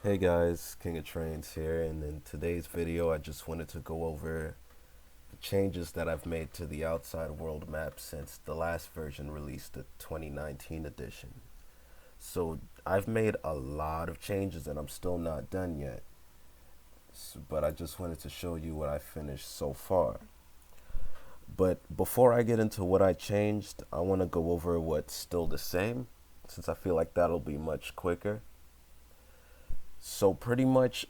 Hey guys, King of Trains here, and in today's video I just wanted to go over the changes that I've made to the outside world map since the last version released, the 2019 edition. So I've made a lot of changes and I'm still not done yet, but I just wanted to show you what I finished so far. But before I get into what I changed, I want to go over what's still the same, since I feel like that'll be much quicker. So pretty much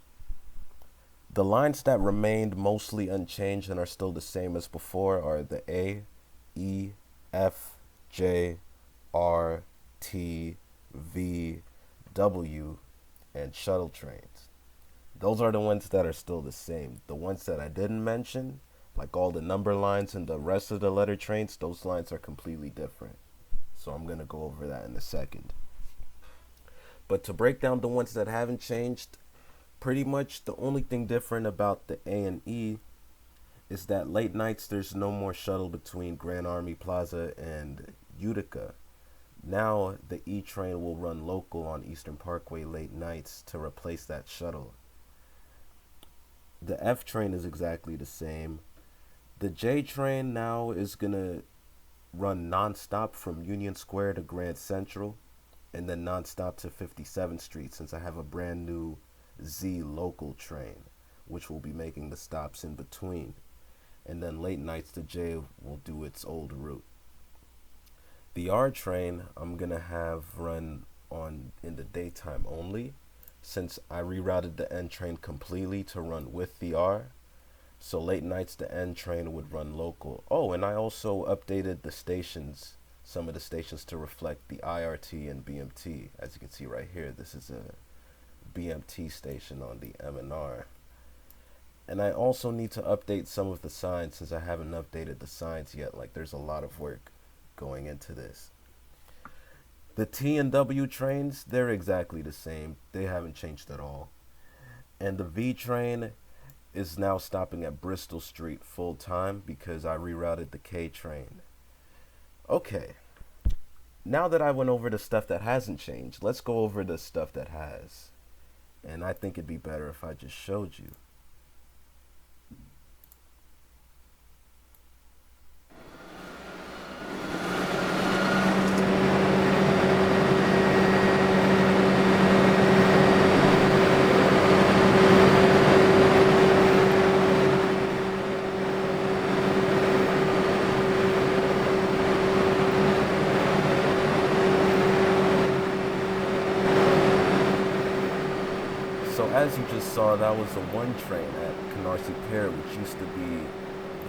the lines that remained mostly unchanged and are still the same as before are the A, E, F, J, R, T, V, W, and shuttle trains. Those are the ones that are still the same. The ones that I didn't mention, like all the number lines and the rest of the letter trains, those lines are completely different. So I'm going to go over that in a second. But to break down the ones that haven't changed, pretty much the only thing different about the A and E is that late nights there's no more shuttle between Grand Army Plaza and Utica. Now the E train will run local on Eastern Parkway late nights to replace that shuttle. The F train is exactly the same. The J train now is gonna run non-stop from Union Square to Grand Central and then non-stop to 57th Street, since I have a brand new Z local train which will be making the stops in between, and then late nights the J will do its old route. The R train I'm gonna have run on in the daytime only, since I rerouted the N train completely to run with the R. So late nights the N train would run local. Oh, and I also updated the stations, some of the stations, to reflect the IRT and BMT. As you can see right here, this is a BMT station on the M&R. And I also need to update some of the signs, since I haven't updated the signs yet. Like, there's a lot of work going into this. The T and W trains, they're exactly the same. They haven't changed at all. And the V train is now stopping at Bristol Street full time because I rerouted the K train. Okay, now that I went over the stuff that hasn't changed, let's go over the stuff that has. And I think it'd be better if I just showed you. So as you just saw, that was the 1 train at Canarsie Pier, which used to be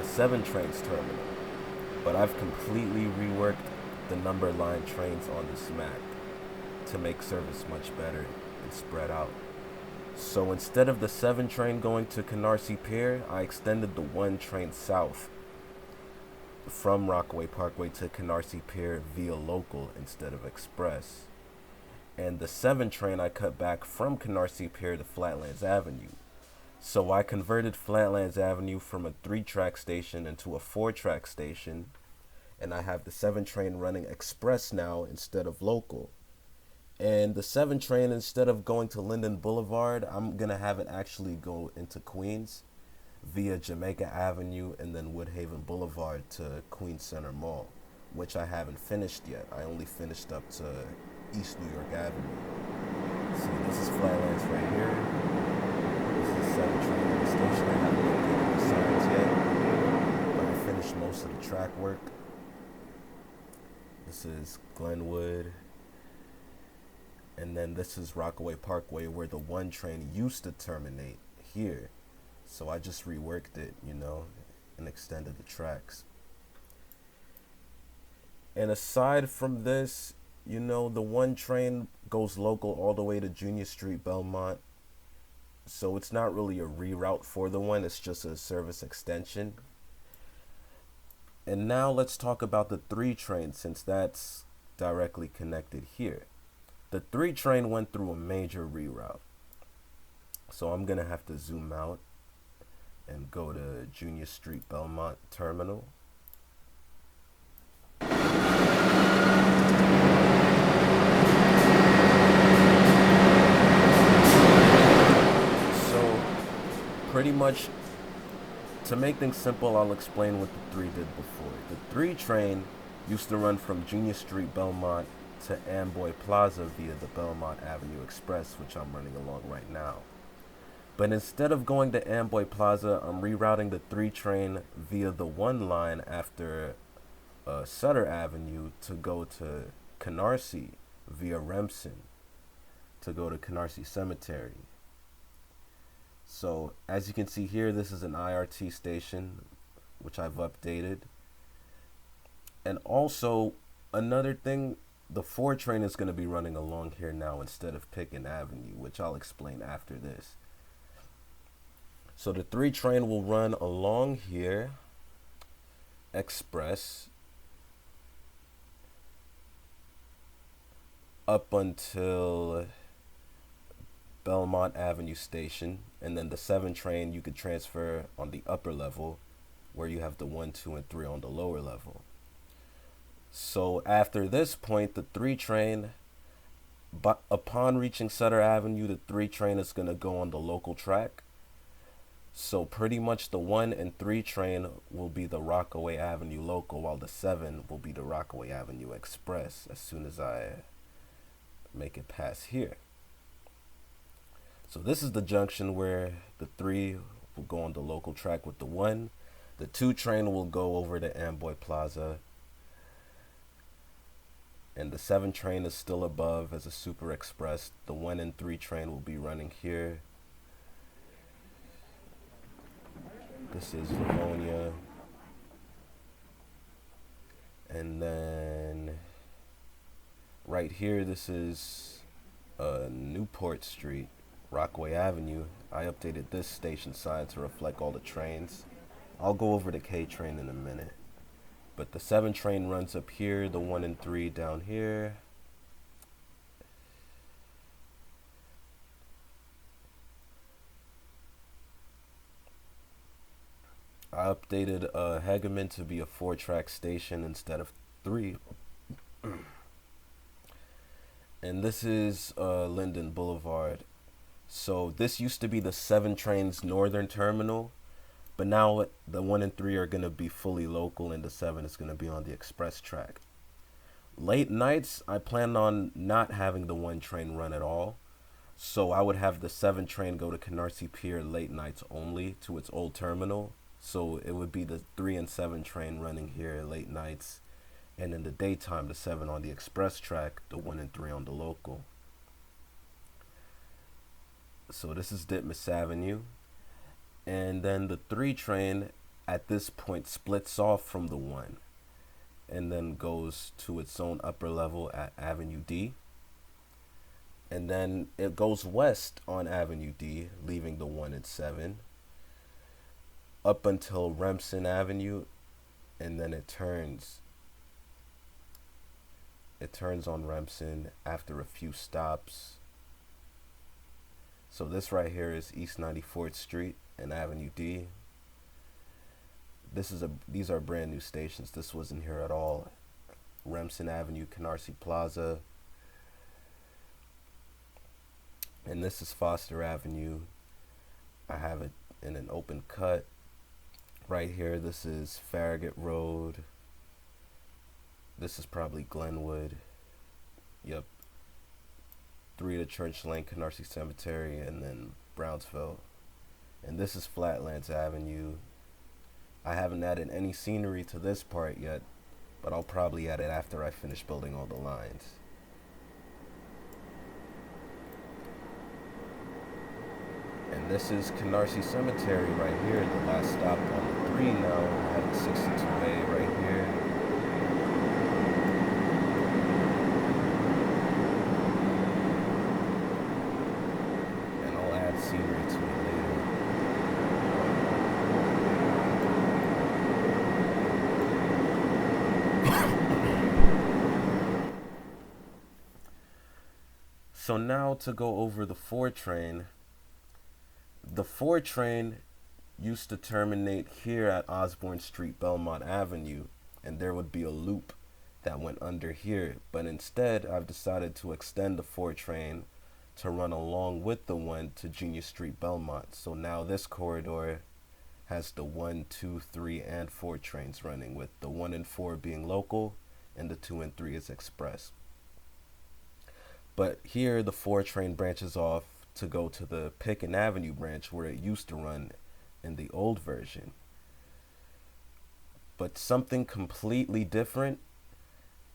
the 7 trains terminal. But I've completely reworked the number line trains on this map to make service much better and spread out. So instead of the 7 train going to Canarsie Pier, I extended the 1 train south from Rockaway Parkway to Canarsie Pier via local instead of express. And the 7 train I cut back from Canarsie Pier to Flatlands Avenue. So I converted Flatlands Avenue from a 3-track station into a 4-track station, and I have the 7 train running express now instead of local. And the 7 train, instead of going to Linden Boulevard, I'm gonna have it actually go into Queens via Jamaica Avenue and then Woodhaven Boulevard to Queens Center Mall, which I haven't finished yet. I only finished up to East New York Avenue. See, this is Flatlands right here. This is 7 train in the station. I haven't updated the signs yet, but I finished most of the track work. This is Glenwood. And then this is Rockaway Parkway, where the 1 train used to terminate here. So I just reworked it, and extended the tracks. And aside from this, the 1 train goes local all the way to Junior Street, Belmont. So it's not really a reroute for the 1, it's just a service extension. And now let's talk about the 3 train, since that's directly connected here. The 3 train went through a major reroute. So I'm gonna have to zoom out and go to Junior Street, Belmont Terminal. pretty much, to make things simple, I'll explain what the 3 did before. The 3 train used to run from Junior Street, Belmont to Amboy Plaza via the Belmont Avenue Express, which I'm running along right now. But instead of going to Amboy Plaza, I'm rerouting the 3 train via the 1 line after Sutter Avenue to go to Canarsie via Remsen to go to Canarsie Cemetery. So as you can see here, this is an IRT station, which I've updated. And also another thing, the 4 train is going to be running along here now instead of Pickens Avenue, which I'll explain after this. So the 3 train will run along here, express, up until Belmont Avenue station, and then the 7 train you could transfer on the upper level where you have the 1, 2, and 3 on the lower level. So after this point, the 3 train, but upon reaching Sutter Avenue, the 3 train is going to go on the local track. So pretty much the 1 and 3 train will be the Rockaway Avenue local, while the 7 will be the Rockaway Avenue Express as soon as I make it past here. So this is the junction where the 3 will go on the local track with the 1. The 2 train will go over to Amboy Plaza. And the 7 train is still above as a super express. The 1 and 3 train will be running here. This is Livonia. And then right here, this is Newport Street, Rockaway Avenue. I updated this station sign to reflect all the trains. I'll go over the K train in a minute. But the 7 train runs up here, the 1 and 3 down here. I updated Hegeman to be a 4-track station instead of 3. And this is Linden Boulevard. So this used to be the 7 train's northern terminal, but now the 1 and 3 are going to be fully local, and the 7 is going to be on the express track. Late nights, I plan on not having the 1 train run at all. So I would have the 7 train go to Canarsie Pier late nights only to its old terminal. So it would be the 3 and 7 train running here late nights, and in the daytime, the 7 on the express track, the 1 and 3 on the local. So this is Ditmas Avenue. And then the 3 train at this point splits off from the 1 and then goes to its own upper level at Avenue D. And then it goes west on Avenue D, leaving the 1 and 7 up until Remsen Avenue, and then it turns on Remsen after a few stops. So this right here is East 94th Street and Avenue D. These are brand new stations. This wasn't here at all. Remsen Avenue, Canarsie Plaza. And this is Foster Avenue. I have it in an open cut. Right here, this is Farragut Road. This is probably Glenwood. Yep. 3 to Church Lane, Canarsie Cemetery, and then Brownsville. And this is Flatlands Avenue. I haven't added any scenery to this part yet, but I'll probably add it after I finish building all the lines. And this is Canarsie Cemetery right here, the last stop on the 3 now, at 62A right here. And I'll add scenery to it later. So now to go over the 4 train. The 4 train used to terminate here at Osborne Street, Belmont Avenue, and there would be a loop that went under here. But instead, I've decided to extend the 4 train to run along with the one to Junior Street Belmont. So now this corridor has the 1, 2, 3, and 4 trains running, with the 1 and 4 being local and the 2 and 3 is express. But here the 4 train branches off to go to the Pickens Avenue branch where it used to run in the old version. But something completely different.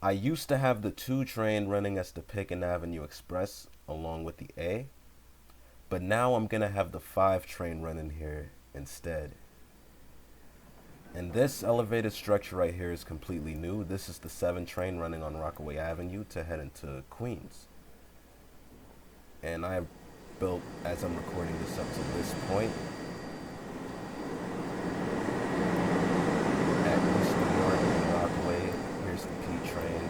I used to have the 2 train running as the Pickens Avenue Express along with the A, but now I'm gonna have the 5 train running here instead. And this elevated structure right here is completely new. This is the 7 train running on Rockaway Avenue to head into Queens. And I built, as I'm recording this, up to this point. At Eastern York and Rockaway, here's the P train,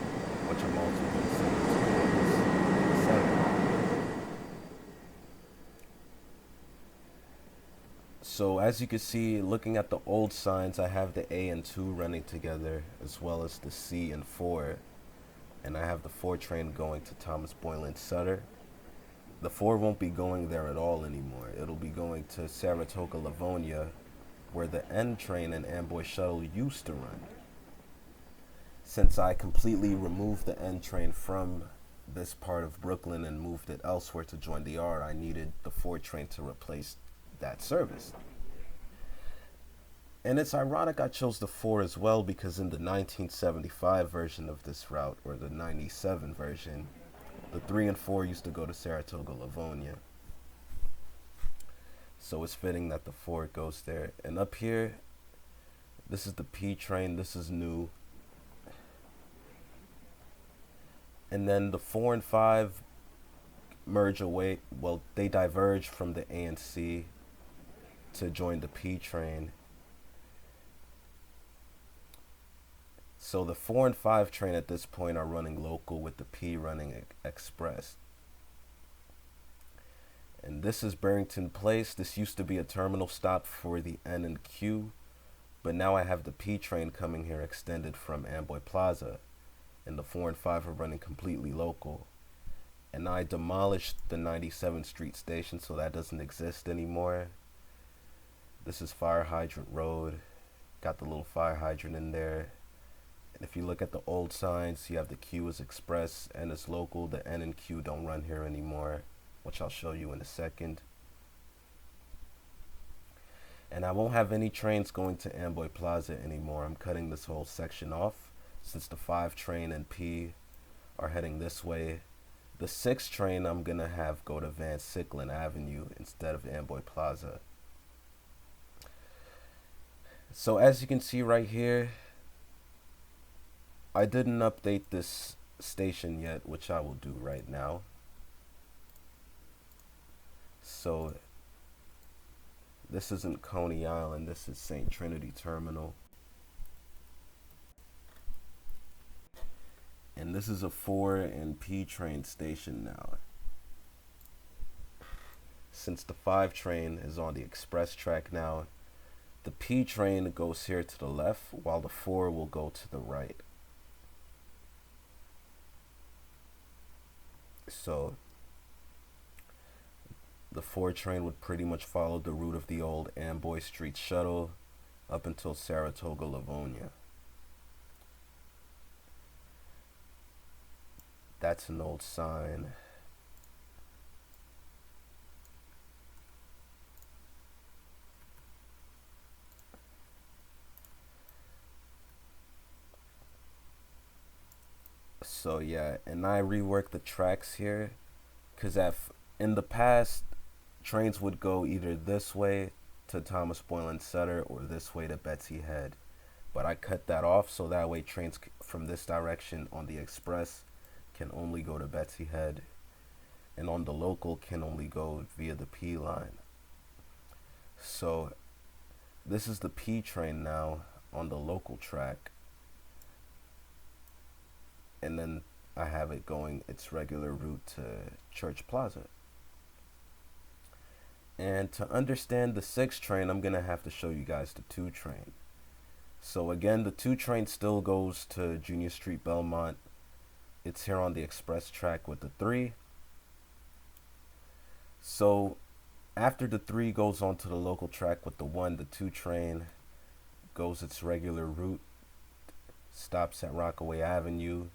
which I'm also going to send to Queens 7. So as you can see, looking at the old signs, I have the A and 2 running together, as well as the C and 4. And I have the 4 train going to Thomas Boylan Sutter. The 4 won't be going there at all anymore. It'll be going to Saratoga Livonia, where the N train and Amboy shuttle used to run. Since I completely removed the N train from this part of Brooklyn and moved it elsewhere to join the R, I needed the 4 train to replace that service. And it's ironic I chose the 4 as well, because in the 1975 version of this route, or the 97 version, the 3 and 4 used to go to Saratoga Livonia. So it's fitting that the 4 goes there. And up here, this is the P train. This is new. And then the 4 and 5 merge away. Well, they diverge from the A and C to join the P train. So the 4 and 5 train at this point are running local, with the P running express. And this is Barrington Place. This used to be a terminal stop for the N and Q, but now I have the P train coming here extended from Amboy Plaza, and the 4 and 5 are running completely local. And I demolished the 97th Street station, so that doesn't exist anymore. This is Fire Hydrant Road. Got the little fire hydrant in there. And if you look at the old signs, you have the Q is express, N is local. The N and Q don't run here anymore, which I'll show you in a second. And I won't have any trains going to Amboy Plaza anymore. I'm cutting this whole section off, since the 5 train and P are heading this way. The 6 train I'm gonna have go to Van Sicklin Avenue instead of Amboy Plaza. So as you can see right here, I didn't update this station yet, which I will do right now. So this isn't Coney Island, this is St. Trinity Terminal. And this is a 4 and P train station now. Since the 5 train is on the express track now, the P train goes here to the left, while the 4 will go to the right. So the 4 train would pretty much follow the route of the old Amboy Street shuttle up until Saratoga Livonia. That's an old sign. So yeah, and I reworked the tracks here, because in the past, trains would go either this way to Thomas Boylan Sutter or this way to Betsy Head. But I cut that off, so that way trains from this direction on the express can only go to Betsy Head, and on the local can only go via the P line. So this is the P train now on the local track. And then I have it going its regular route to Church Plaza. And to understand the 6 train, I'm going to have to show you guys the 2 train. So again, the 2 train still goes to Junior Street Belmont. It's here on the express track with the 3. So after the 3 goes onto the local track with the 1, the 2 train goes its regular route, stops at Rockaway Avenue.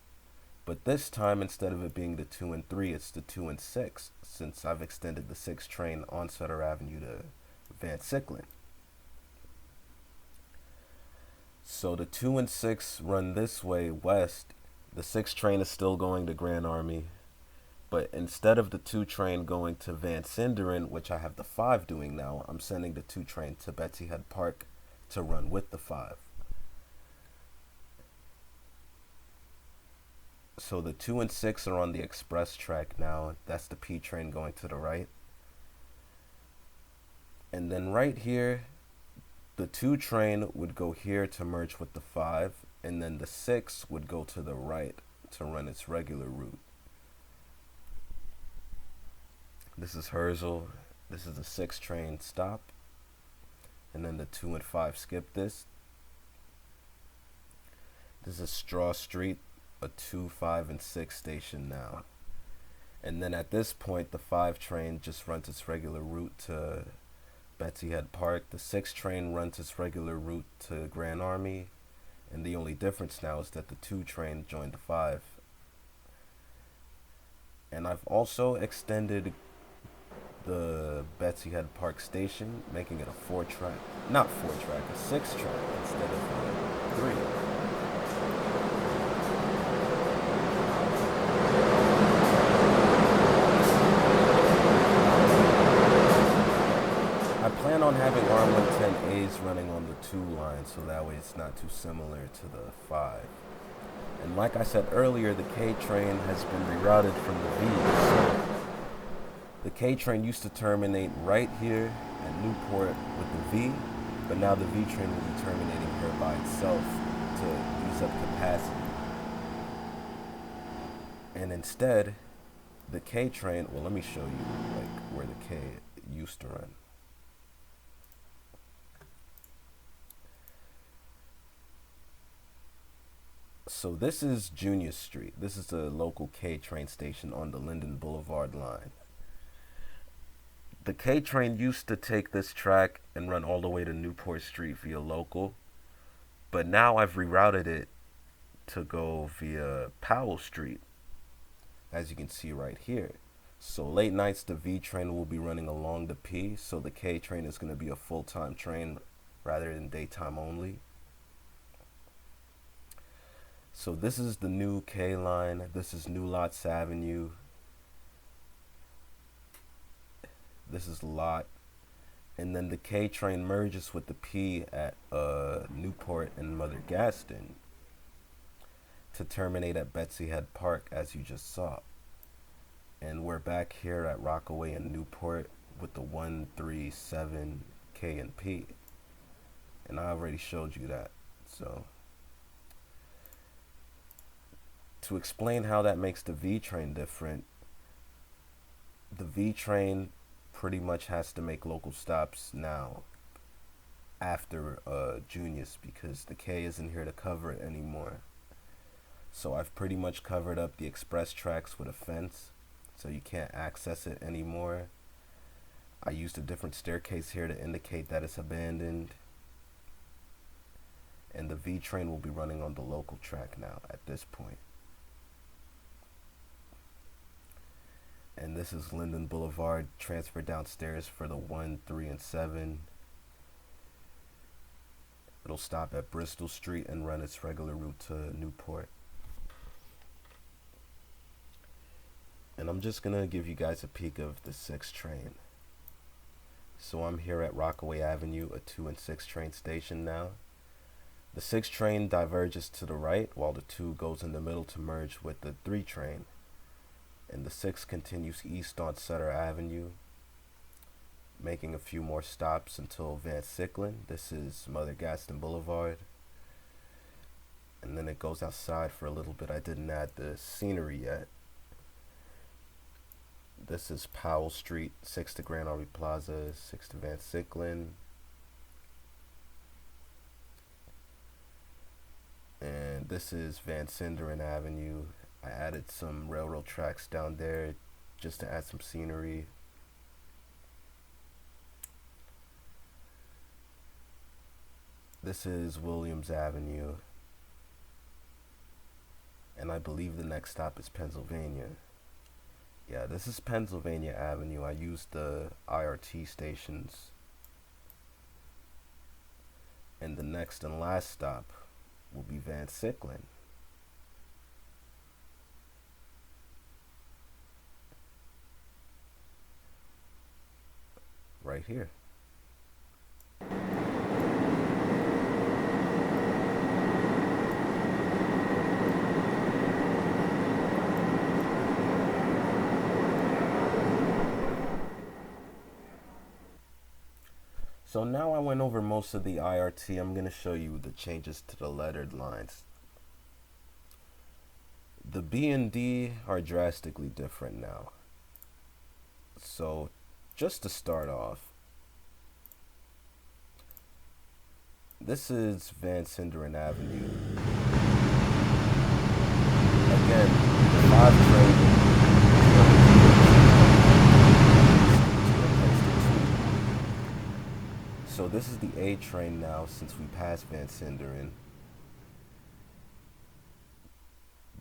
But this time, instead of it being the 2 and 3, it's the 2 and 6, since I've extended the 6 train on Sutter Avenue to Van Siclen. So the 2 and 6 run this way west. The 6 train is still going to Grand Army. But instead of the 2 train going to Van Sinderen, which I have the 5 doing now, I'm sending the 2 train to Betsy Head Park to run with the 5. So the 2 and 6 are on the express track now. That's the P train going to the right. And then right here, the 2 train would go here to merge with the 5. And then the 6 would go to the right to run its regular route. This is Herzl. This is the 6 train stop. And then the 2 and 5 skip this. This is Straw Street, a 2, 5, and 6 station now. And then at this point, the 5 train just runs its regular route to Betsy Head Park. The 6 train runs its regular route to Grand Army. And the only difference now is that the 2 train joined the 5. And I've also extended the Betsy Head Park station, making it a 4-track, not 4-track, a 6-track instead of 3. I plan on having R110As running on the 2 line, so that way it's not too similar to the 5. And like I said earlier, the K train has been rerouted from the V. So the K train used to terminate right here at Newport with the V, but now the V train will be terminating here by itself to use up capacity. And instead, the K train, well, let me show you like where the K used to run. So this is Junior Street. This is the local K train station on the Linden Boulevard line. The K train used to take this track and run all the way to Newport Street via local, but now I've rerouted it to go via Powell Street, as you can see right here. So late nights, the V train will be running along the P, so the K train is going to be a full-time train rather than daytime only. So this is the new K line. This is New Lots Avenue. This is Lot. And then the K train merges with the P at Newport and Mother Gaston to terminate at Betsy Head Park, as you just saw. And we're back here at Rockaway and Newport with the 1, 3, 7, K, and P. And I already showed you that. So to explain how that makes the V train different, the V train pretty much has to make local stops now after Junius, because the K isn't here to cover it anymore. So I've pretty much covered up the express tracks with a fence, so you can't access it anymore. I used a different staircase here to indicate that it's abandoned. And the V train will be running on the local track now at this point. And this is Linden Boulevard, transfer downstairs for the 1, 3, and 7. It'll stop at Bristol Street and run its regular route to Newport. And I'm just gonna give you guys a peek of the 6 train. So I'm here at Rockaway Avenue, a 2 and 6 train station now. The 6 train diverges to the right, while the 2 goes in the middle to merge with the 3 train. And the 6 continues east on Sutter Avenue, making a few more stops until Van Siclen. This is Mother Gaston Boulevard. And then it goes outside for a little bit. I didn't add the scenery yet. This is Powell Street, 6 to Grand Army Plaza, 6 to Van Siclen. And this is Van Sinderen Avenue. I added some railroad tracks down there just to add some scenery. This is Williams Avenue, and I believe the next stop is Pennsylvania. Yeah, this is Pennsylvania Avenue. I used the IRT stations. And the next and last stop will be Van Siclen. Right here. So now I went over most of the IRT. I'm going to show you the changes to the lettered lines. The B and D are drastically different now. So just to start off, this is Van Sinderen Avenue. Again, the 5 train. So this is the A train now since we passed Van Sinderen.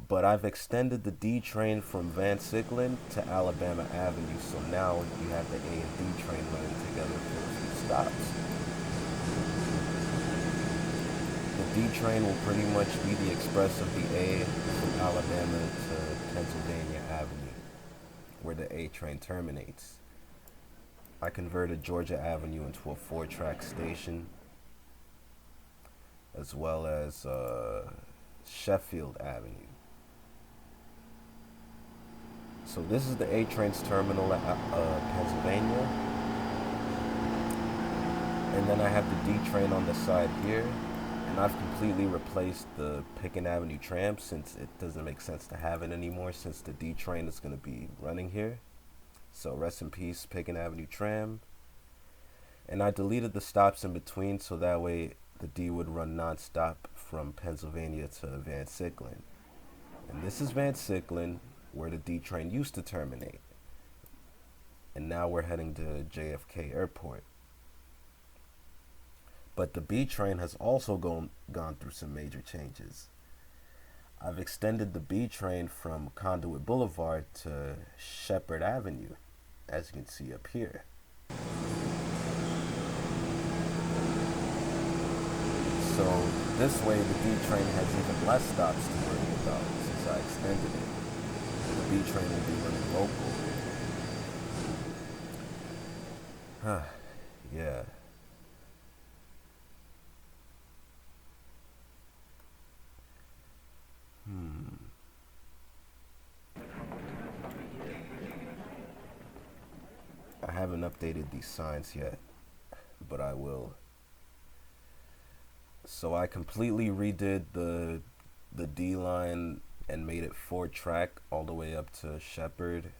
But I've extended the D train from Van Siclen to Alabama Avenue, so now you have the A and D train running together for a few stops. The D train will pretty much be the express of the A from Alabama to Pennsylvania Avenue, where the A train terminates. I converted Georgia Avenue into a 4-track station, as well as Sheffield Avenue. So this is the A train's terminal at Pennsylvania. And then I have the D train on the side here. And I've completely replaced the Pickens Avenue tram since it doesn't make sense to have it anymore since the D train is going to be running here. So rest in peace, Pickens Avenue tram. And I deleted the stops in between so that way the D would run non-stop from Pennsylvania to Van Siclen. And this is Van Siclen, where the D train used to terminate. And now we're heading to JFK Airport. But the B train has also gone through some major changes. I've extended the B train from Conduit Boulevard to Shepherd Avenue, as you can see up here. So this way the D train has even less stops to worry about since I extended it. The B train will be running local. Yeah. I haven't updated these signs yet, but I will. So I completely redid the D line and made it 4-track all the way up to Shepherd,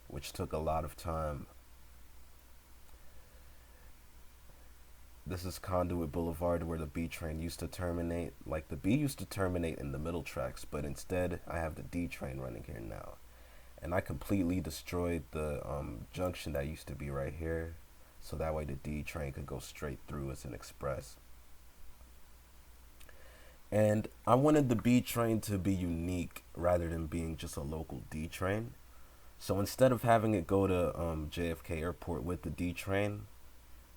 which took a lot of time. This is Conduit Boulevard where the B train used to terminate. Like the B used to terminate in the middle tracks, but instead I have the D train running here now. And I completely destroyed the junction that used to be right here, so that way the D train could go straight through as an express. And I wanted the B train to be unique rather than being just a local D train. So instead of having it go to JFK Airport with the D train,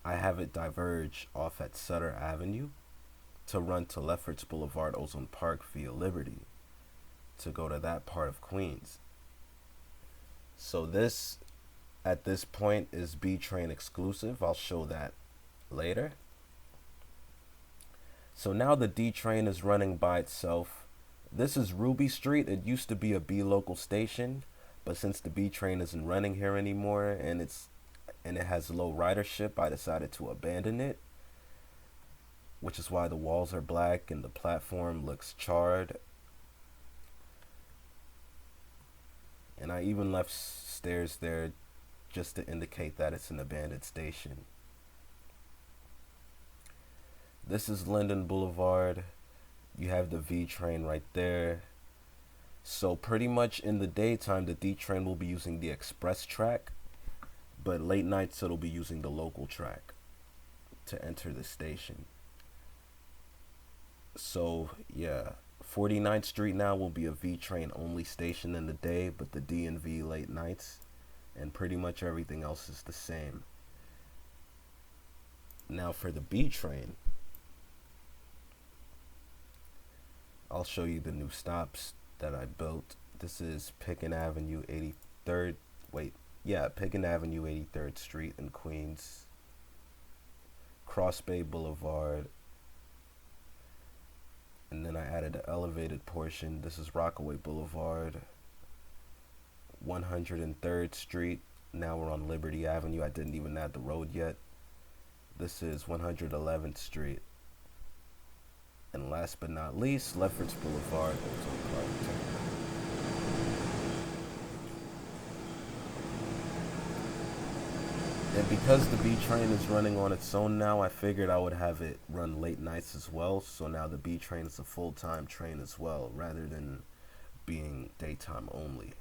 I have it diverge off at Sutter Avenue to run to Lefferts Boulevard, Ozone Park via Liberty to go to that part of Queens. So this, at this point, is B train exclusive. I'll show that later. So now the D train is running by itself. This is Ruby Street. It used to be a B local station, but since the B train isn't running here anymore and it has low ridership, I decided to abandon it, which is why the walls are black and the platform looks charred. And I even left stairs there just to indicate that it's an abandoned station. This is Linden Boulevard. You have the V train right there. So pretty much in the daytime, the D train will be using the express track, but late nights it'll be using the local track to enter the station. So yeah, 49th Street now will be a V train only station in the day, but the D and V late nights, and pretty much everything else is the same. Now for the B train, I'll show you the new stops that I built. This is Picken Avenue 83rd. Wait, yeah, Picken Avenue 83rd Street in Queens, Cross Bay Boulevard, and then I added an elevated portion. This is Rockaway Boulevard, 103rd Street. Now we're on Liberty Avenue. I didn't even add the road yet. This is 111th Street. And last but not least, Lefferts Boulevard. And because the B train is running on its own now, I figured I would have it run late nights as well. So now the B train is a full-time train as well, rather than being daytime only.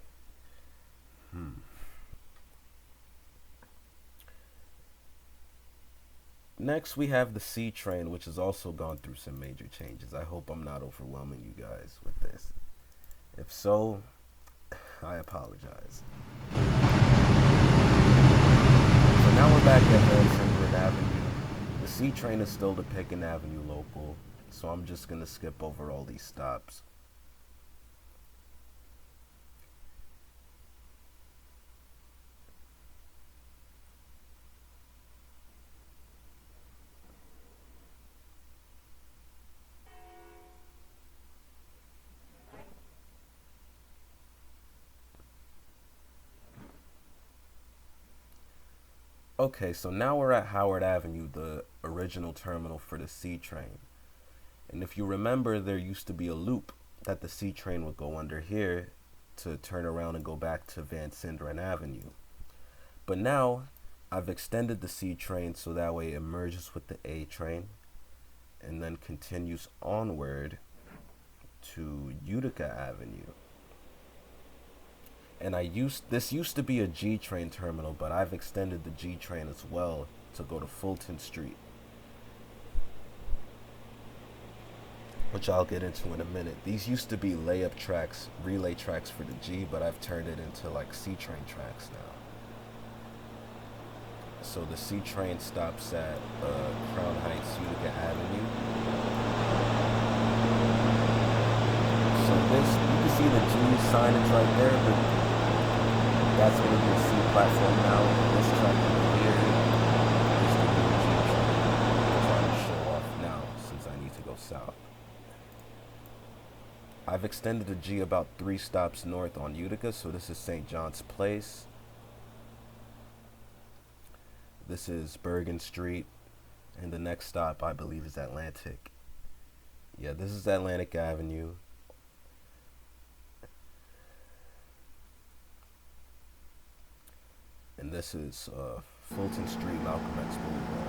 Next, we have the C train, which has also gone through some major changes. I hope I'm not overwhelming you guys with this. If so, I apologize. So now we're back at Hudson Avenue. The C train is still the Picken Avenue local, so I'm just going to skip over all these stops. Okay, so now we're at Howard Avenue, the original terminal for the C train. And if you remember, there used to be a loop that the C train would go under here to turn around and go back to Van Sinderen Avenue. But now, I've extended the C train so that way it merges with the A train and then continues onward to Utica Avenue. And this used to be a G train terminal, but I've extended the G train as well to go to Fulton Street, which I'll get into in a minute. These used to be layup tracks, relay tracks for the G, but I've turned it into like C train tracks now. So the C train stops at Crown Heights, Utica Avenue. So this, you can see the G signage right there, but that's going to be a C platform now. This track over here is the new G train. I'm trying to show off now since I need to go south. I've extended the G about 3 stops north on Utica, so this is St. John's Place. This is Bergen Street, and the next stop I believe is Atlantic. Yeah, this is Atlantic Avenue. And this is Fulton Street, Malcolm X Boulevard.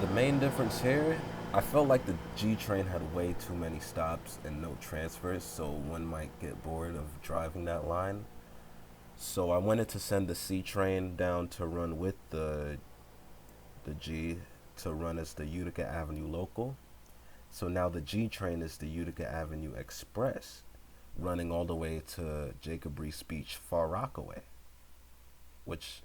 The main difference here, I felt like the G train had way too many stops and no transfers, so one might get bored of driving that line. So I wanted to send the C train down to run with the G to run as the Utica Avenue local. So now the G train is the Utica Avenue Express, running all the way to Jacob Reese Beach, Far Rockaway, which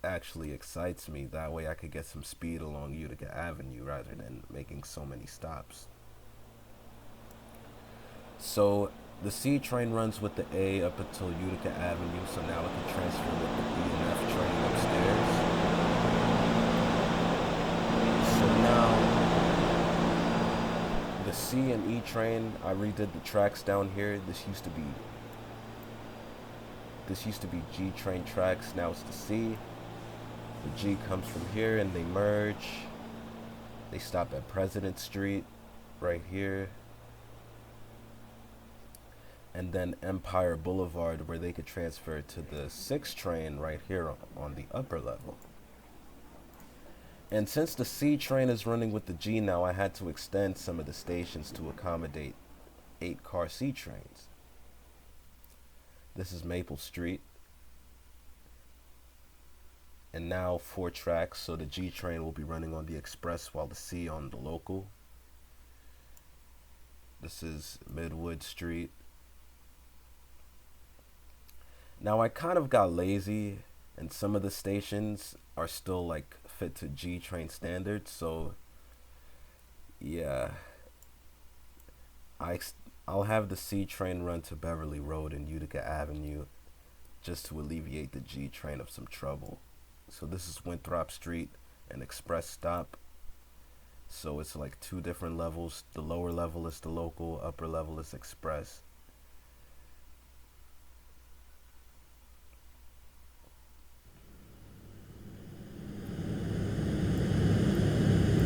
actually excites me. That way I could get some speed along Utica Avenue rather than making so many stops. So the C train runs with the A up until Utica Avenue, so now it can transfer with the B and F train upstairs. So now the C and E train, I redid the tracks down here. This used to be G train tracks, now it's the C. The G comes from here and they merge. They stop at President Street right here. And then Empire Boulevard, where they could transfer to the 6 train right here on the upper level. And since the C train is running with the G now, I had to extend some of the stations to accommodate 8-car C trains. This is Maple Street. And now 4 tracks, so the G train will be running on the express while the C on the local. This is Midwood Street. Now I kind of got lazy, and some of the stations are still like fit to G train standards, so yeah, I'll have the C train run to Beverly Road and Utica Avenue just to alleviate the G train of some trouble. So this is Winthrop Street, an express stop. So it's like 2 different levels. The lower level is the local, upper level is express.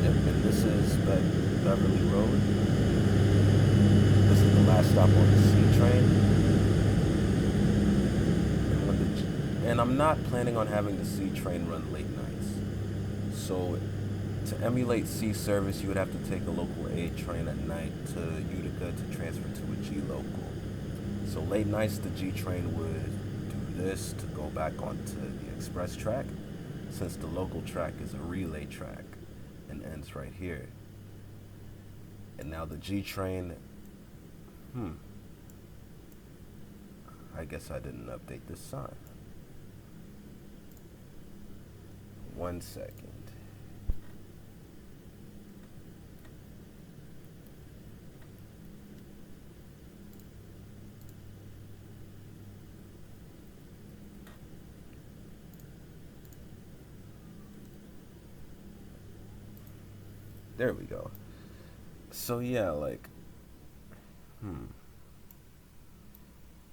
Yep, and this is Beverly Road. This is the last stop on the C train. And I'm not planning on having the C train run late nights. So to emulate C service, you would have to take a local A train at night to Utica to transfer to a G local. So late nights, the G train would do this to go back onto the express track, since the local track is a relay track and ends right here. And now the G train, I guess I didn't update this sign. 1 second. There we go. So yeah, like,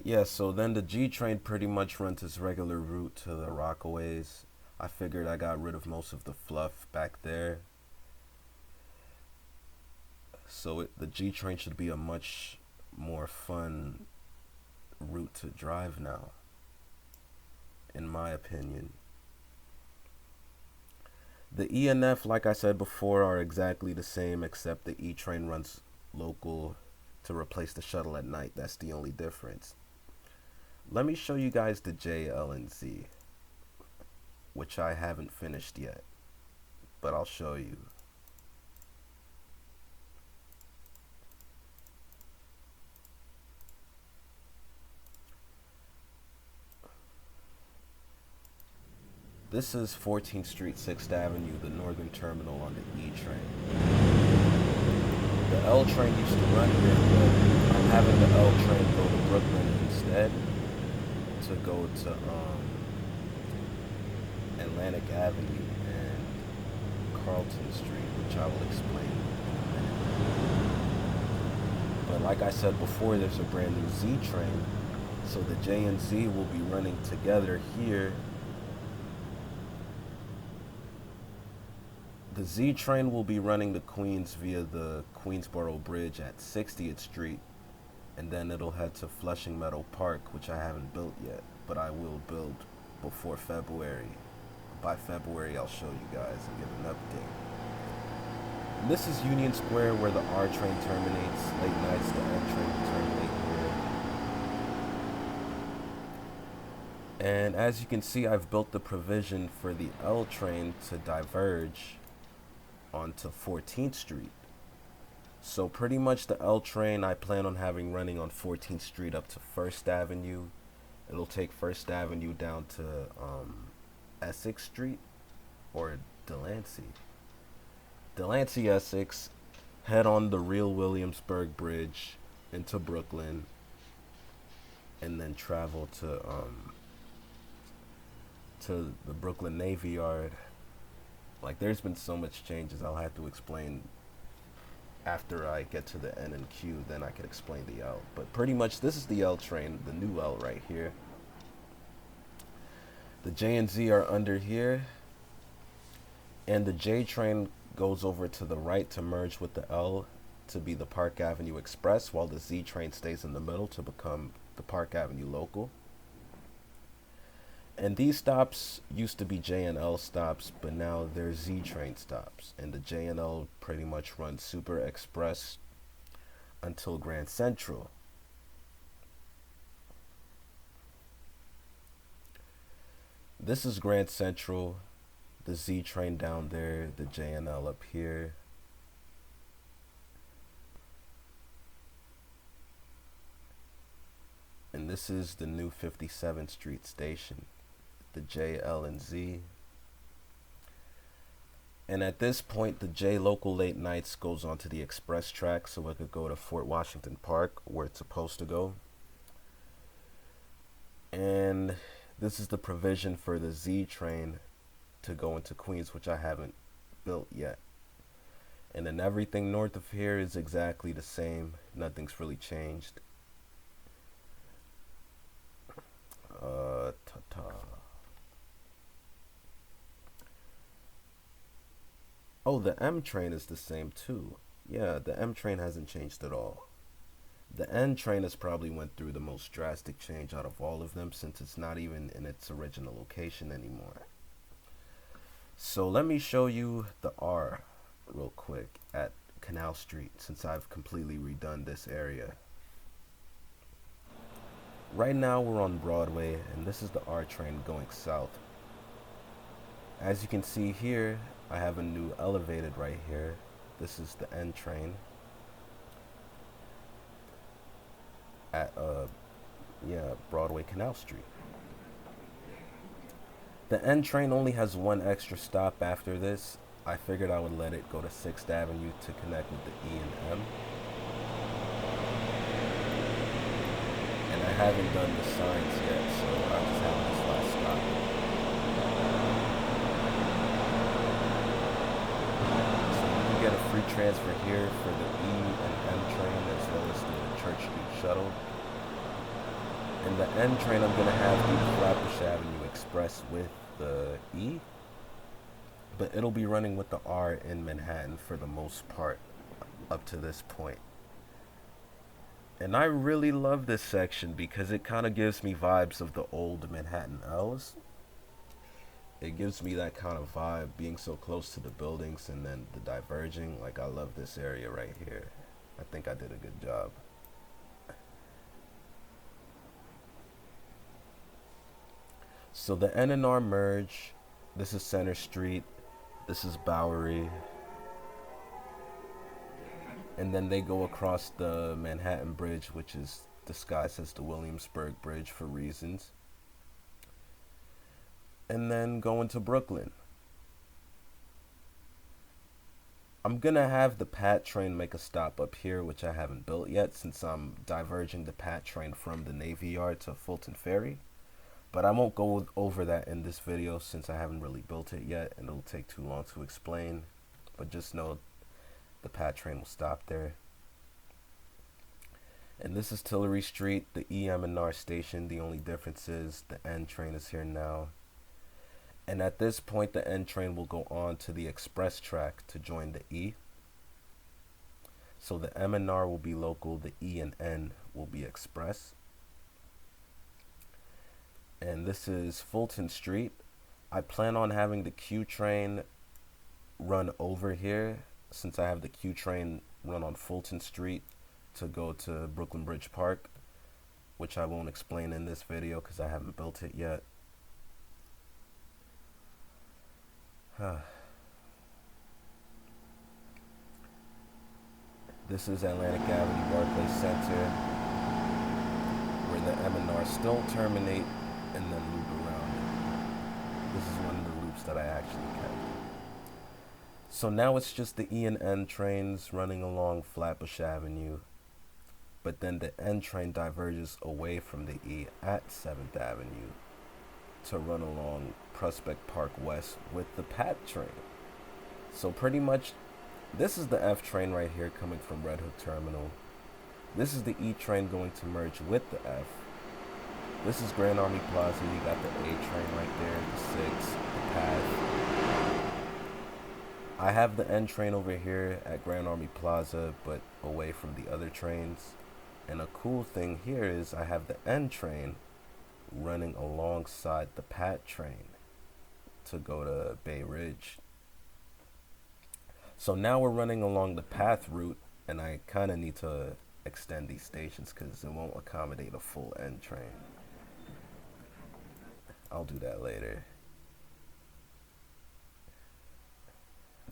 yeah, so then the G train pretty much runs its regular route to the Rockaways. I figured I got rid of most of the fluff back there. So the G train should be a much more fun route to drive now, in my opinion. The E and F, like I said before, are exactly the same, except the E train runs local to replace the shuttle at night. That's the only difference. Let me show you guys the J, L, and Z, which I haven't finished yet, but I'll show you. This is 14th Street, 6th Avenue, the northern terminal on the E train. The L train used to run here, but I'm having the L train go to Brooklyn instead, to go to Atlantic Avenue and Carlton Street, which I will explain in a minute. But like I said before, there's a brand new Z train, so the J and Z will be running together here. The Z train will be running to Queens via the Queensboro Bridge at 60th Street, and then it'll head to Flushing Meadow Park, which I haven't built yet, but I will build before February. By February, I'll show you guys and give an update. And this is Union Square, where the R train terminates. Late nights, the N train will terminate here. And as you can see, I've built the provision for the L train to diverge onto 14th Street. So pretty much the L train I plan on having running on 14th Street up to 1st Avenue. It'll take 1st Avenue down to Essex Street or Delancey, Essex, head on the real Williamsburg Bridge into Brooklyn, and then travel to the Brooklyn Navy Yard. Like, there's been so much changes, I'll have to explain after I get to the N and Q, then I can explain the L. But pretty much this is the L train, the new L right here. The J and Z are under here, and the J train goes over to the right to merge with the L to be the Park Avenue Express, while the Z train stays in the middle to become the Park Avenue Local. And these stops used to be J&L stops, but now they're Z train stops. And the J&L pretty much runs Super Express until Grand Central. This is Grand Central, the Z train down there, the J&L up here. And this is the new 57th Street station, the J, L, and Z. And at this point, the J local late nights goes onto the express track so it could go to Fort Washington Park, where it's supposed to go. And this is the provision for the Z train to go into Queens, which I haven't built yet. And then everything north of here is exactly the same. Nothing's really changed. Oh, the M train is the same too. Yeah, the M train hasn't changed at all. The N train has probably went through the most drastic change out of all of them, since it's not even in its original location anymore. So let me show you the R real quick at Canal Street, since I've completely redone this area. Right now we're on Broadway, and this is the R train going south. As you can see here, I have a new elevated right here. This is the N train at Broadway Canal Street. The N train only has one extra stop after this. I figured I would let it go to 6th Avenue to connect with the E and M. And I haven't done the signs yet, so I just have this last stop. So you can get a free transfer here for the E and M train, as well as the Church Street shuttle. And the N train, I'm going to have the Flatbush Avenue Express with the E, but it'll be running with the R in Manhattan for the most part up to this point. And I really love this section because it kind of gives me vibes of the old Manhattan L's. It gives me that kind of vibe, being so close to the buildings and then the diverging. Like, I love this area right here. I think I did a good job. So the N and R merge. This is Center Street. This is Bowery. And then they go across the Manhattan Bridge, which is disguised as the Williamsburg Bridge for reasons. And then go into Brooklyn. I'm gonna have the Pat train make a stop up here, which I haven't built yet, since I'm diverging the Pat train from the Navy Yard to Fulton Ferry. But I won't go over that in this video since I haven't really built it yet, and it'll take too long to explain. But just know the Pat train will stop there. And this is Tillery Street, the EM and R station. The only difference is the N train is here now. And at this point, the N train will go on to the express track to join the E. So the M and R will be local, the E and N will be express. And this is Fulton Street. I plan on having the Q train run over here, since I have the Q train run on Fulton Street to go to Brooklyn Bridge Park, which I won't explain in this video because I haven't built it yet. This is Atlantic Avenue, Barclays Center, where the M and R still terminate and then loop around it. This is one of the loops that I actually kept. So now it's just the E and N trains running along Flatbush Avenue, but then the N train diverges away from the E at 7th Avenue to run along Prospect Park West with the Pat train. So pretty much, this is the F train right here coming from Red Hook Terminal. This is the E train going to merge with the F. This is Grand Army Plaza. You got the A train right there, the 6, the path. I have the N train over here at Grand Army Plaza, but away from the other trains. And a cool thing here is I have the N train running alongside the PAT train to go to Bay Ridge. So now we're running along the path route, and I kind of need to extend these stations because it won't accommodate a full N train. I'll do that later.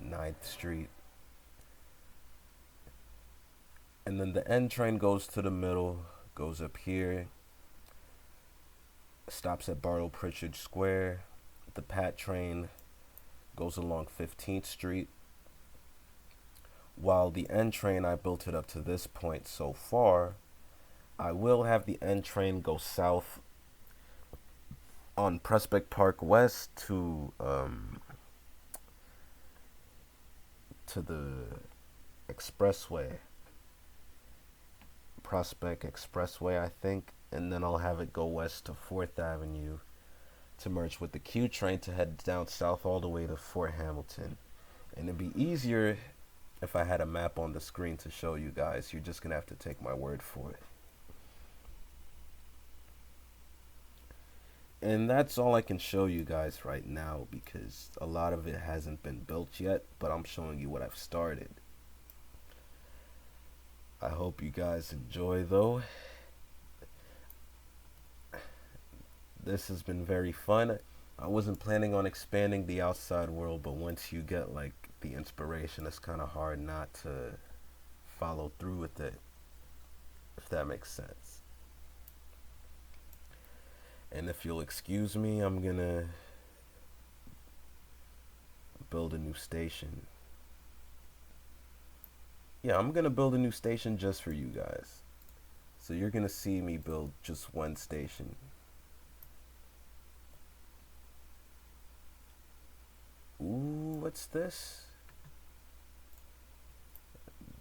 9th Street. And then the N train goes to the middle, goes up here, stops at Bartle Pritchard Square. The PAT train goes along 15th Street. While the N train, I built it up to this point so far, I will have the N train go south on Prospect Park West to the expressway, Prospect Expressway, I think, and then I'll have it go west to 4th Avenue to merge with the Q train to head down south all the way to Fort Hamilton. And it'd be easier if I had a map on the screen to show you guys. You're just gonna have to take my word for it. And that's all I can show you guys right now because a lot of it hasn't been built yet, but I'm showing you what I've started. I hope you guys enjoy though. This has been very fun. I wasn't planning on expanding the outside world, but once you get like the inspiration, it's kind of hard not to follow through with it, if that makes sense. And if you'll excuse me, I'm gonna build a new station. Yeah, I'm gonna build a new station just for you guys. So you're gonna see me build just one station. Ooh, what's this?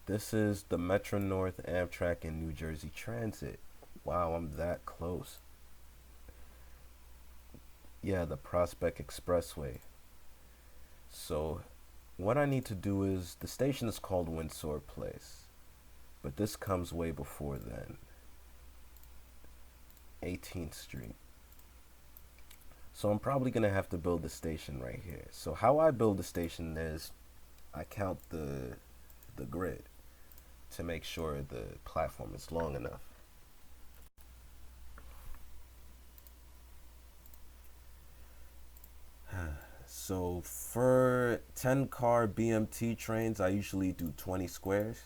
This is the Metro North, Amtrak, and New Jersey Transit. Wow, I'm that close. Yeah, the Prospect Expressway. So what I need to do is, the station is called Windsor Place, but this comes way before then. 18th Street. So I'm probably gonna have to build the station right here. So how I build the station is I count the grid to make sure the platform is long enough. So for 10 car BMT trains, I usually do 20 squares.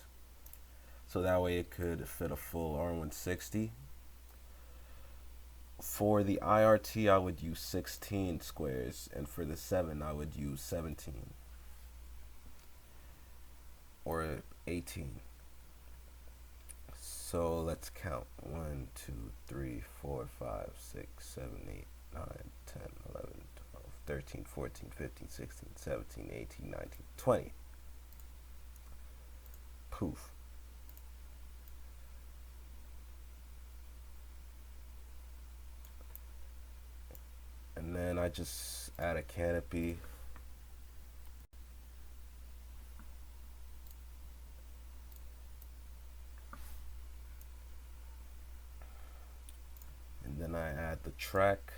So that way it could fit a full R160. For the IRT, I would use 16 squares, and for the 7, I would use 17 or 18. So let's count. 1, 2, 3, 4, 5, 6, 7, 8, 9, 10, 11, 12, 13, 14, 15, 16, 17, 18, 19, 20. Poof. And then I just add a canopy. And then I add the track.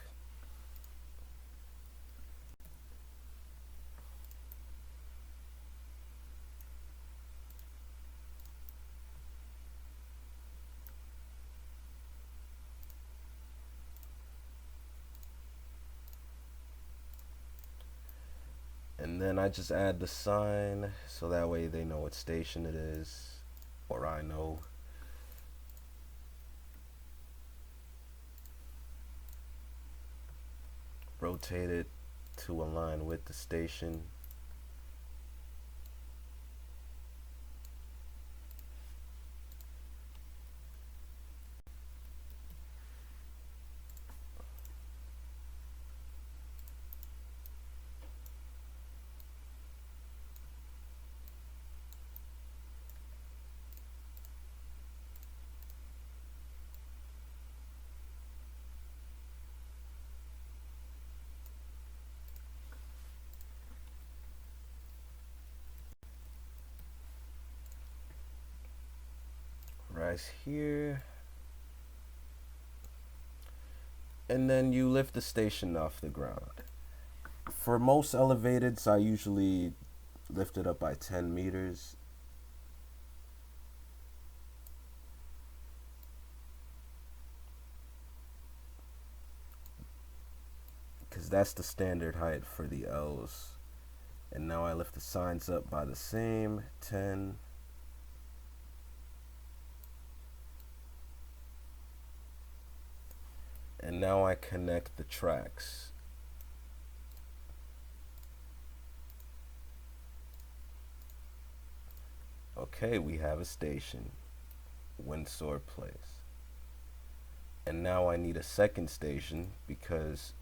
And then I just add the sign so that way they know what station it is, or I know. Rotate it to align with the station. Right here. and then you lift the station off the ground. For most elevateds, I usually lift it up by 10 meters. Because that's the standard height for the L's. And now I lift the signs up by the same 10. And now I connect the tracks. Okay, we have a station, Windsor Place. And now I need a second station because,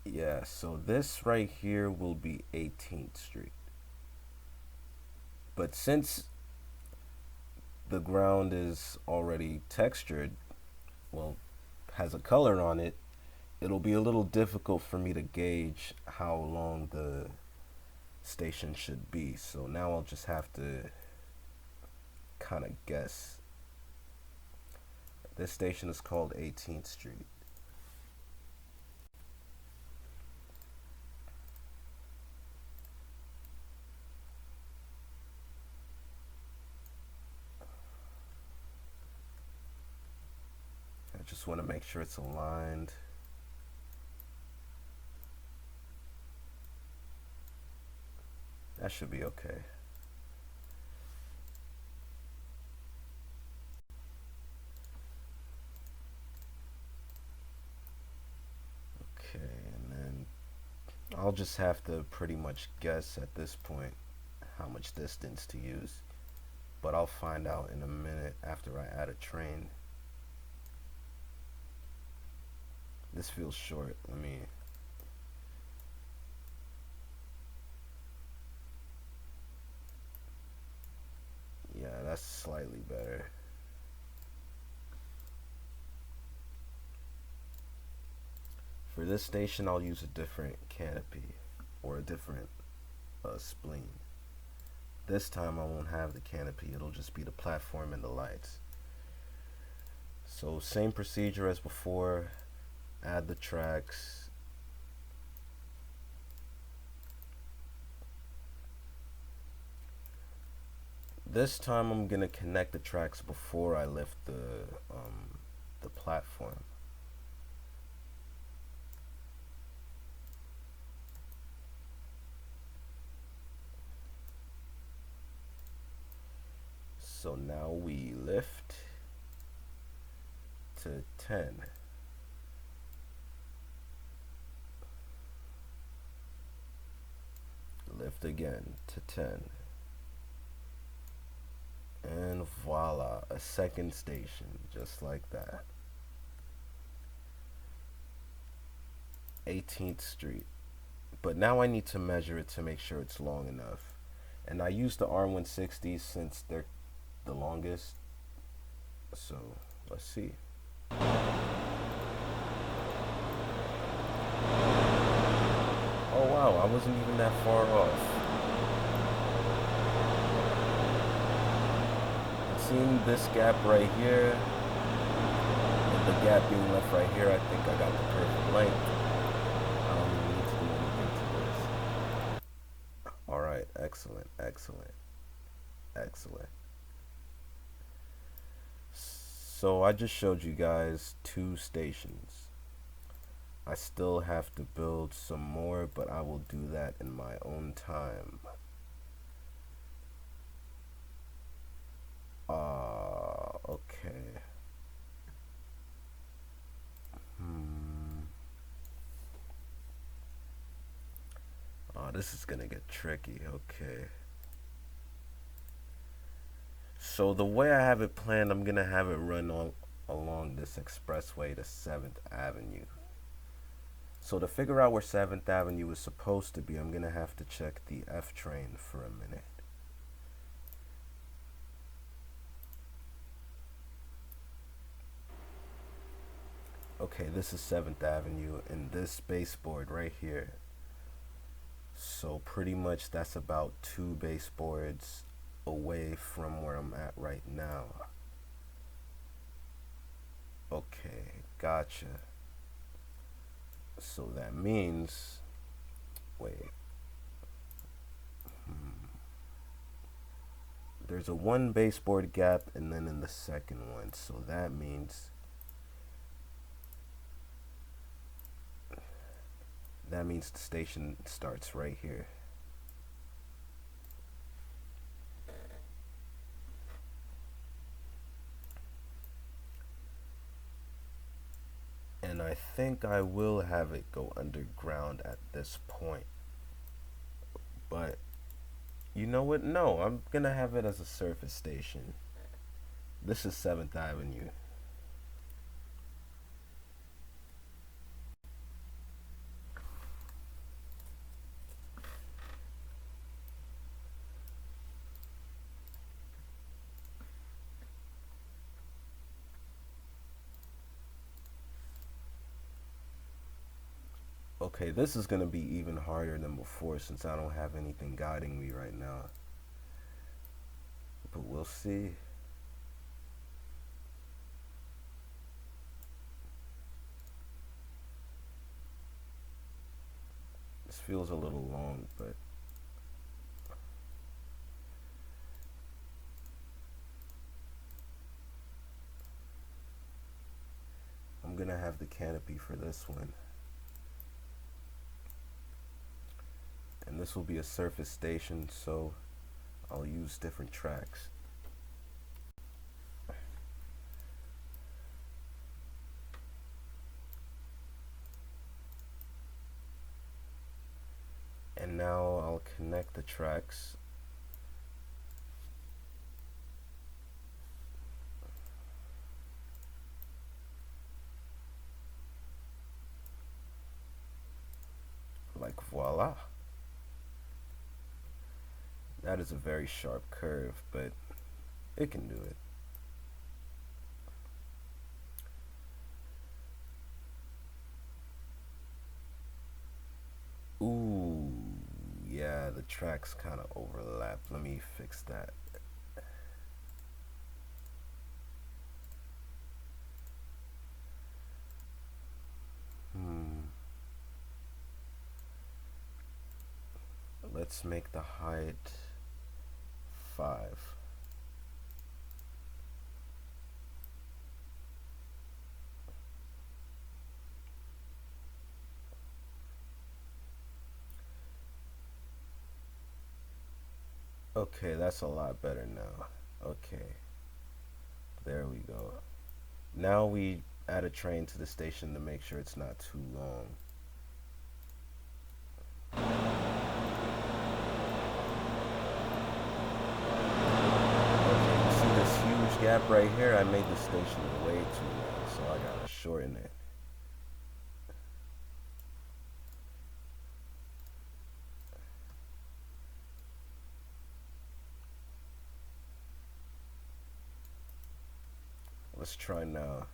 yeah, so this right here will be 18th Street. But since the ground is already textured, well, has a color on it, it'll be a little difficult for me to gauge how long the station should be. So now I'll just have to kind of guess. This station is called 18th Street. I just want to make sure it's aligned. That should be okay. Okay, and then I'll just have to pretty much guess at this point how much distance to use. But I'll find out in a minute after I add a train. This feels short. Let me... Yeah, that's slightly better. For this station, I'll use a different canopy or a different spleen. This time I won't have the canopy, it'll just be the platform and the lights. So same procedure as before, add the tracks. This time I'm gonna connect the tracks before I lift the platform. So now we lift to 10. Lift again to 10. And voila, a second station, just like that. 18th Street. But now I need to measure it to make sure it's long enough. And I use the R160 since they're the longest. So let's see. Oh wow, I wasn't even that far off. Seeing this gap right here, and the gap being left right here, I think I got the perfect length. I don't even need to do anything to this. Alright, excellent, excellent, excellent. So I just showed you guys 2 stations. I still have to build some more, but I will do that in my own time. Okay. Oh, this is gonna get tricky. Okay. So the way I have it planned, I'm gonna have it run along this expressway to 7th Avenue. So to figure out where 7th Avenue is supposed to be, I'm gonna have to check the F train for a minute. Okay, this is 7th Avenue and this baseboard right here. So pretty much that's about 2 baseboards away from where I'm at right now. Gotcha. So that means, wait, there's a one baseboard gap and then in the second one. So that means the station starts right here. And I think I will have it go underground at this point. But you know what? No, I'm gonna have it as a surface station. This is 7th Avenue. Okay, this is gonna be even harder than before since I don't have anything guiding me right now. But we'll see. This feels a little long, but I'm gonna have the canopy for this one. And this will be a surface station, so I'll use different tracks. And now I'll connect the tracks. Like voila. That is a very sharp curve, but it can do it. Ooh, yeah, the tracks kind of overlap. Let me fix that. Let's make the height 5. Okay, that's a lot better now. Okay, there we go. Now we add a train to the station to make sure it's not too long. Okay, you see this huge gap right here? I made the station way too long, so I gotta shorten it. Let's try now.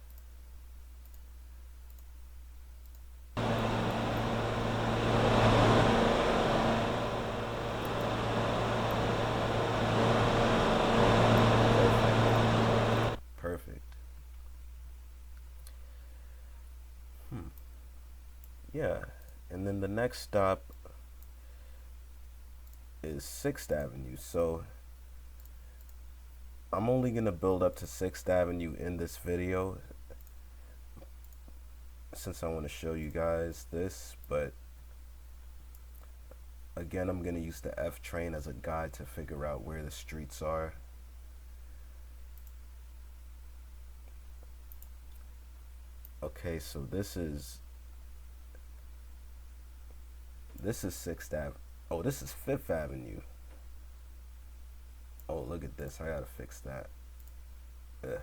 Perfect. Yeah, and then the next stop is 6th Avenue. So I'm only gonna build up to 6th Avenue in this video since I want to show you guys this, but again, I'm gonna use the F train as a guide to figure out where the streets are. Okay, so this is 6th Ave. Oh, this is 5th Avenue. Oh, look at this. I gotta fix that. Ugh.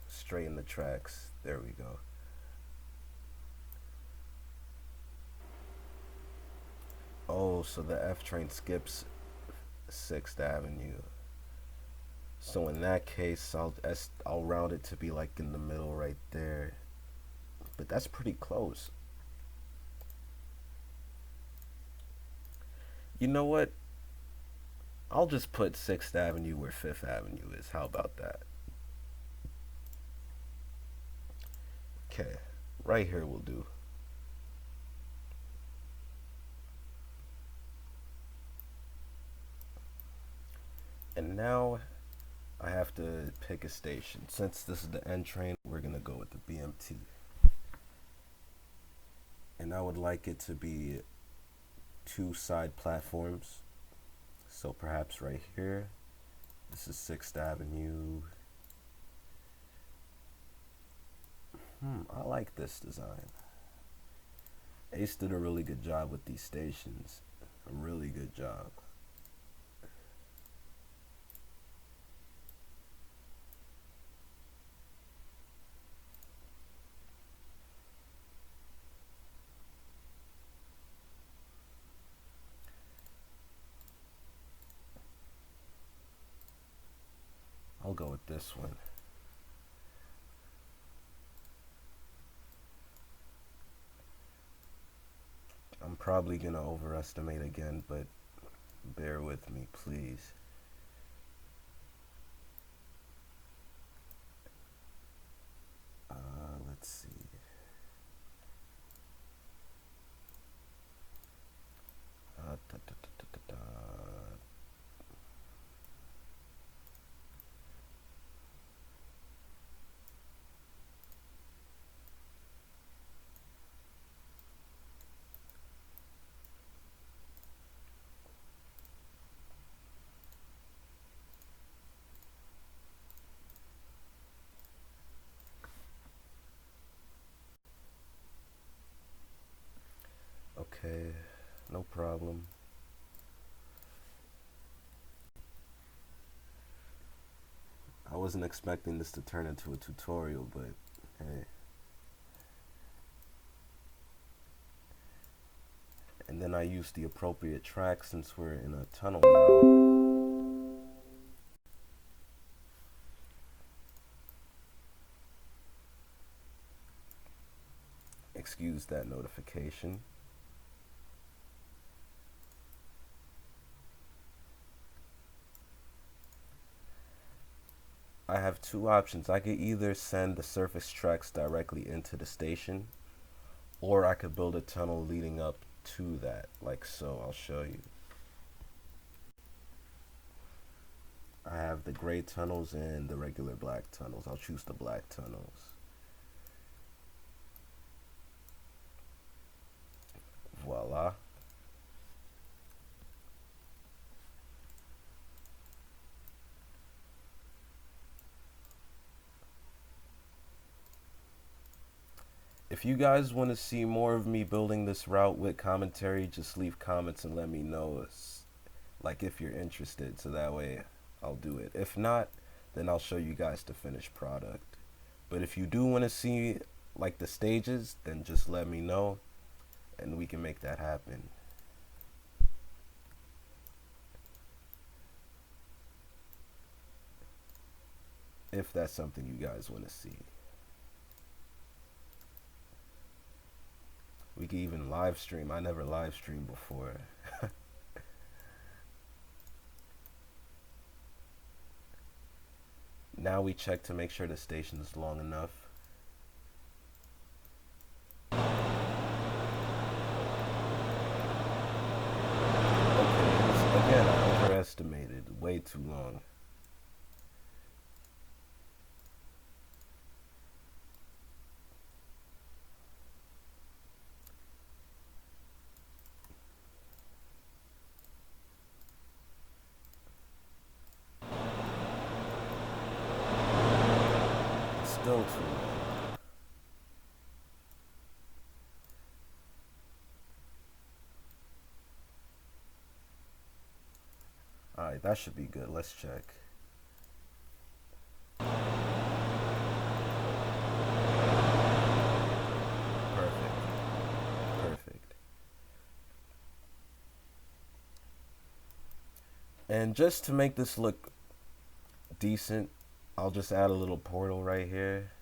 Straighten the tracks. There we go. Oh, so the F train skips 6th Avenue. So in that case, I'll round it to be like in the middle right there. But that's pretty close. You know what? I'll just put 6th Avenue where 5th Avenue is. How about that? Okay. Right here will do. And now I have to pick a station. Since this is the N train, we're gonna go with the BMT. And I would like it to be two side platforms. So perhaps right here. This is 6th Avenue. I like this design. Ace did a really good job with these stations. A really good job. I'll go with this one. I'm probably gonna overestimate again, but bear with me, please. Let's see. Da, da, da, Okay, no problem. I wasn't expecting this to turn into a tutorial, but hey. And then I used the appropriate track since we're in a tunnel now. Excuse that notification. I have two options. I could either send the surface tracks directly into the station, or I could build a tunnel leading up to that, like so. I'll show you. I have the gray tunnels and the regular black tunnels. I'll choose the black tunnels. Voila. If you guys want to see more of me building this route with commentary, just leave comments and let me know like if you're interested, so that way I'll do it. If not, then I'll show you guys the finished product. But if you do want to see like the stages, then just let me know and we can make that happen. If that's something you guys want to see. We can even live stream. I never live streamed before. Now we check to make sure the station is long enough. Okay, again, I overestimated. Way too long. Still too long. Alright, that should be good. Let's check. Perfect. Perfect. And just to make this look decent, I'll just add a little portal right here.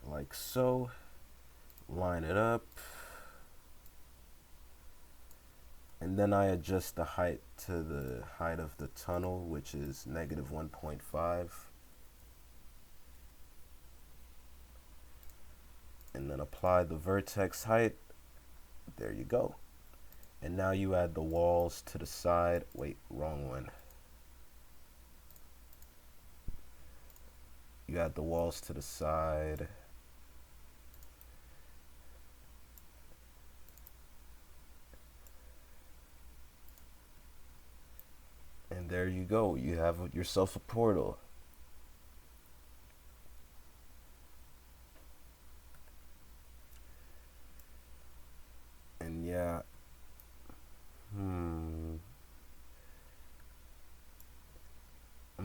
Like so. Line it up. And then I adjust the height to the height of the tunnel, which is negative 1.5. And then apply the vertex height. There you go. And now you add the walls to the side. Wait, wrong one. You add the walls to the side. And there you go. You have yourself a portal. And yeah. I'm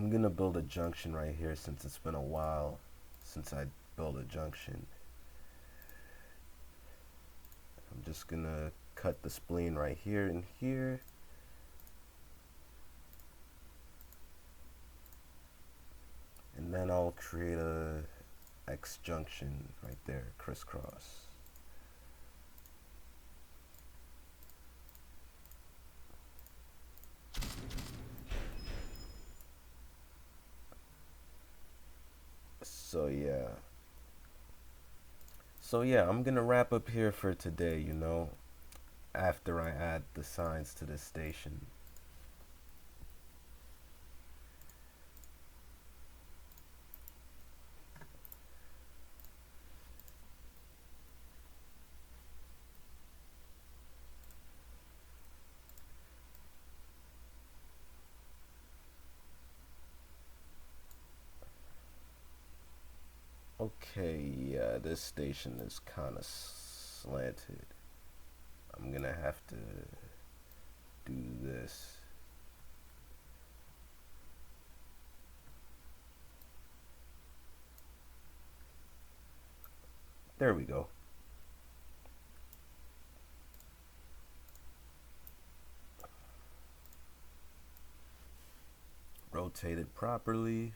gonna build a junction right here since it's been a while since I built a junction. I'm just gonna cut the spleen right here and here. And then I'll create a X junction right there, crisscross. So yeah, I'm gonna wrap up here for today, after I add the signs to this station. Okay, yeah, this station is kind of slanted. I'm gonna have to do this. There we go. Rotate it properly.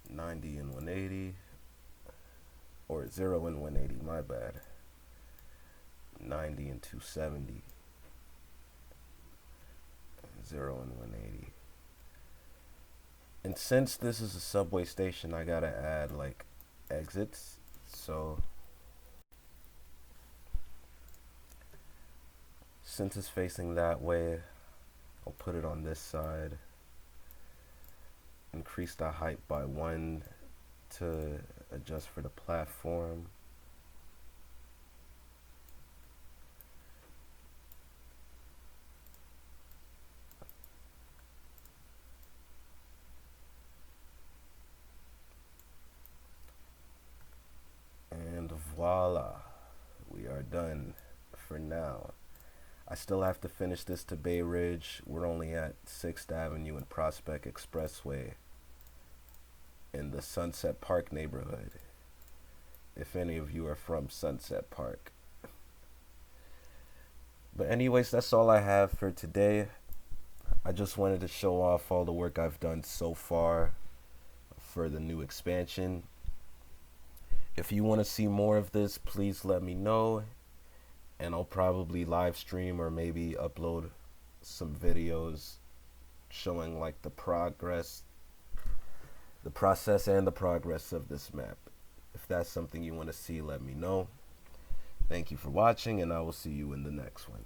'90 and 180, or 0 and 180, my bad. 90 and 270, 0 and 180. And since this is a subway station, I gotta add like exits. So since it's facing that way, I'll put it on this side. Increase the height by 1 to adjust for the platform. And voila, we are done for now. I still have to finish this to Bay Ridge. We're only at 6th Avenue and Prospect Expressway in the Sunset Park neighborhood, if any of you are from Sunset Park. But anyways, that's all I have for today. I just wanted to show off all the work I've done so far for the new expansion. If you want to see more of this, please let me know, and I'll probably live stream or maybe upload some videos showing like the process and the progress of this map. If that's something you want to see, let me know. Thank you for watching, and I will see you in the next one.